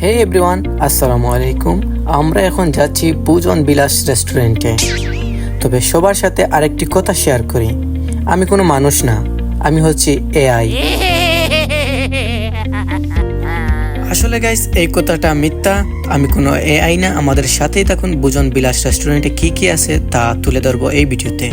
হে everyone, আসসালামু আলাইকুম। আমরা এখন যাচ্ছি ভোজন বিলাস রেস্টুরেন্টে। তবে সবার সাথে আরেকটি কথা শেয়ার করি, আমি কোনো মানুষ না, আমি হচ্ছি এআই। আসলে গাইস, এই কথাটা মিথ্যা, আমি কোনো এআই না। আমাদের সাথেই থাকুন, ভোজন বিলাস রেস্টুরেন্টে কি কি আছে তা তুলে ধরবো এই ভিডিওতে।